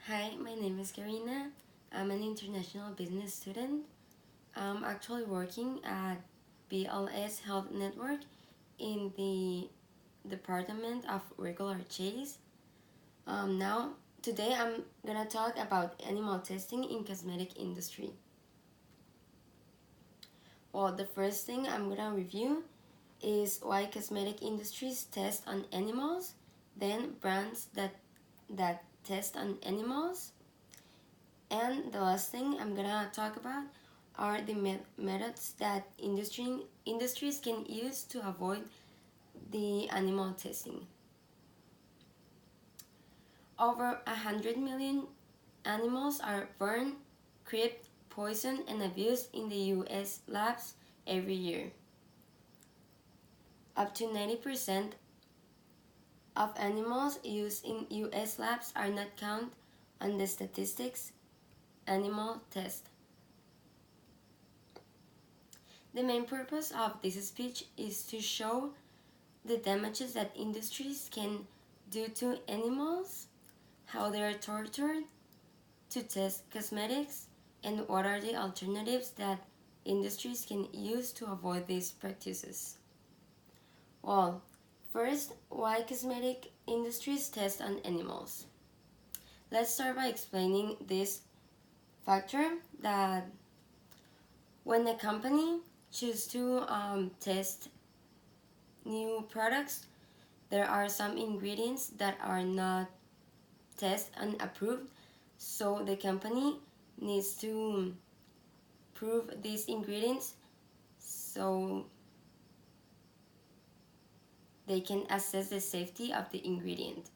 Hi, my name is Karina. I'm an international business student. I'm actually working at BLS Health Network in the Department of Regular Chase. Today I'm gonna talk about animal testing in cosmetic industry. Well, the first thing I'm gonna review is why cosmetic industries test on animals, then brands that test on animals, and the last thing I'm gonna talk about are the methods that industries can use to avoid the animal testing. Over 100 million animals are burned, creeped, poisoned, and abused in the US labs every year. Up to 90% of animals used in US labs are not counted on the statistics animal test. The main purpose of this speech is to show the damages that industries can do to animals, how they are tortured to test cosmetics, and what are the alternatives that industries can use to avoid these practices. Well, first, why cosmetic industries test on animals. Let's start by explaining this factor that when a company chooses to test new products, there are some ingredients that are not tested and approved, so the company needs to prove these ingredients so they can assess the safety of the ingredient.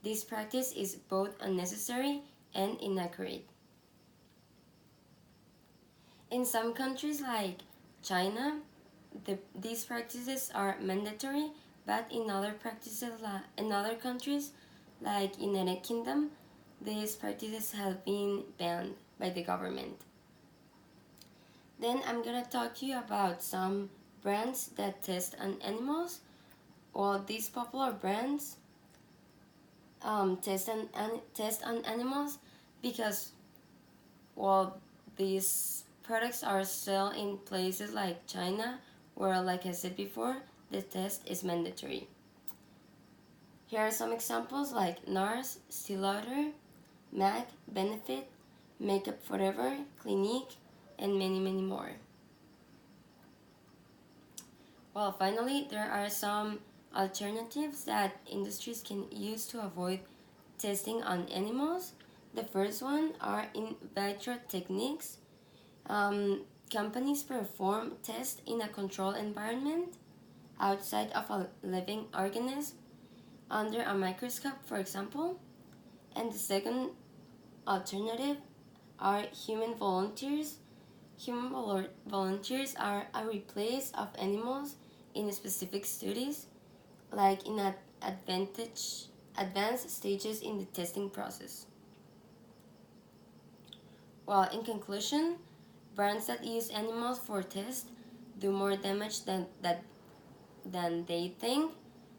This practice is both unnecessary and inaccurate. In some countries like China, these practices are mandatory, but in other countries like United Kingdom, these practices have been banned by the government. Then I'm gonna talk to you about some brands that test on animals. Well, these popular brands test on animals because, well, these products are sold in places like China, where, like I said before, the test is mandatory. Here are some examples like NARS, Estee Lauder, MAC, Benefit, Makeup Forever, Clinique, and many more. Well, finally, there are some alternatives that industries can use to avoid testing on animals. The first one are in vitro techniques. Companies perform tests in a controlled environment outside of a living organism under a microscope, for example. And the second alternative are human volunteers. Human volunteers are a replace of animals in specific studies, like in advanced stages in the testing process. Well, in conclusion, brands that use animals for tests do more damage than they think.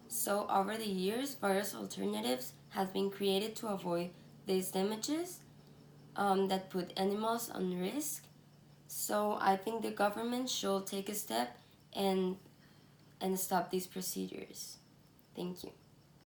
So over the years, various alternatives have been created to avoid these damages that put animals on risk. So I think the government should take a step and stop these procedures. Thank you.